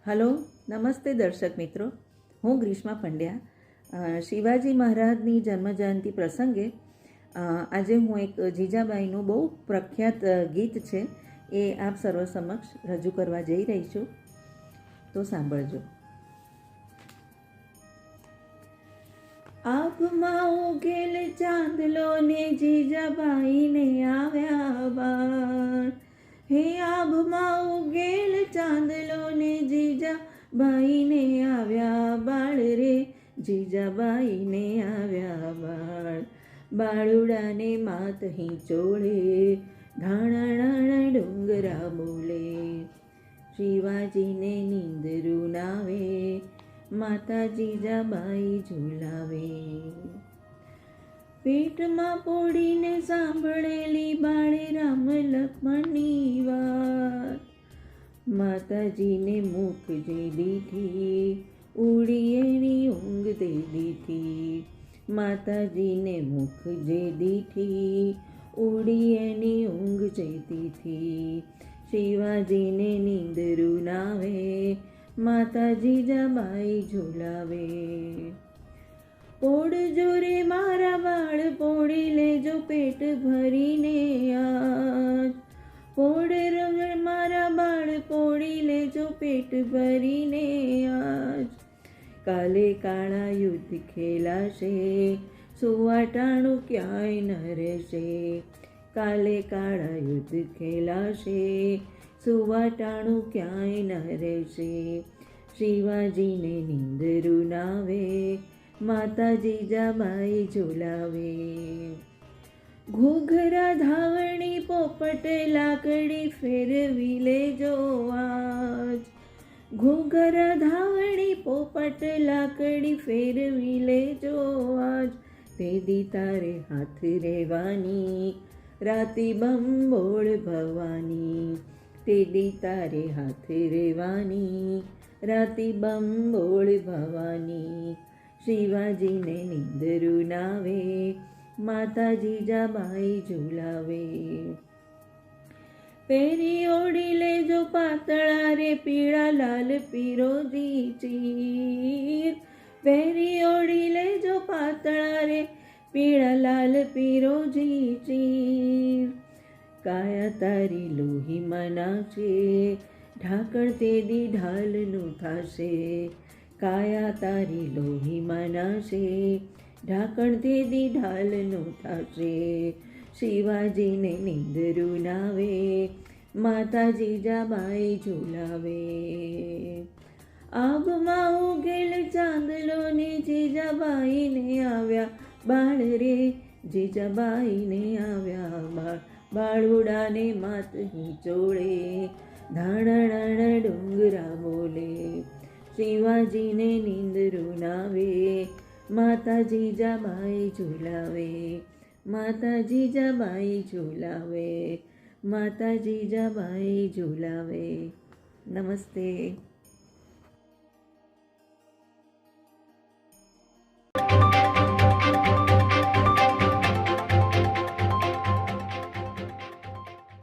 Hello, નમસ્તે દર્શક મિત્રો. હું ગ્રીષ્મા પંડ્યા. શિવાજી મહારાજની જન્મજયંતિ પ્રસંગે આજે હું એક જીજાબાઈનું બહુ પ્રખ્યાત ગીત છે એ આપ સર્વ સમક્ષ રજૂ કરવા જઈ રહી છું, તો સાંભળજો. આભમાં ઉગેલ ચાંદલો ને જીજાબાઈને આવ્યા બાર. હે આભમાં ઉગેલ ચાંદલો ને જીજાબાઈને આવ્યા બાળ રે, જીજાબાઈને આવ્યા બાળ. બાળુડાને માત હિંચોળે, ધાણા ડુંગરા બોલે. શિવાજીને નીંદરું નાવે, માતા જીજાબાઈ ઝુલાવે. પેટમાં પોડીને સાંભળેલી બાળે રામ લક્ષ્મણની વાત. માતાજીને મુખ જે દીઠી, ઉડી એની ઊંઘ દે દીઠી. માતાજીને મુખ જે દીઠી, ઉડી એની ઊંઘ જે દીઠી. શિવાજીને નીંદરું નાવે, માતા જીજાબાઈ ઝુલાવે. પોડજો રે મારા બાળ, પોડી લેજો પેટ ભરીને આજ. પોડજો મારા બાળ, પોડી લેજો પેટ ભરીને આજ. કાલે કાળા યુદ્ધ ખેલાશે, સુવાટાણું ક્યાંય ન રહેશે. કાલે કાળા યુદ્ધ ખેલાશે, સુવાટાણું ક્યાંય ન રહેશે. શિવાજીને નીંદરું નાવે, માતા જીજાબાઈ ઝુલાવે. ઘૂઘરા ધાવણી પોપટ લાકડી ફેરવી લેજો આજ. ઘૂઘરા ધાવણી પોપટ લાકડી ફેરવી લેજો આજ. તે દી તારે હાથ રેવાની, રાતી બંબોળ ભવાની. તે દી તારે હાથ રેવાની, રાતી બંબોળ ભવાની. શિવાજીને નીંદરું નાવે, માતા જીજાબાઈ ઝુલાવે. પહેરી ઓઢી લેજો પાતળા રે, પીળા લાલ પીરોજી ચીર. પહેરી ઓઢી લેજો પાતળા રે, પીળા લાલ પીરોજી ચીર. કાયા તારી લોહીમાં નાચે, ઢાંકણ તે દી ઢાલનું થાશે. કાયા તારી લોહીમાં નાશે, ઢાંકણ તે દી ઢાલનું થાશે. શિવાજીને નીંદરું નાવે, માતા જીજાબાઈ ઝુલાવે. આભમાં ઉગેલ ચાંદલો ને જીજાબાઈને આવ્યા બાળ રે, જીજાબાઈને આવ્યા બાળ. બાળુડાને માત હિંચોળે, ધાણા ડુંગરા બોલે. શિવાજીને નીંદરું નાવે, માતા જીજાબાઈ ઝુલાવે. માતા જીજાબાઈ ઝુલાવે, માતા જીજાબાઈ ઝુલાવે. નમસ્તે.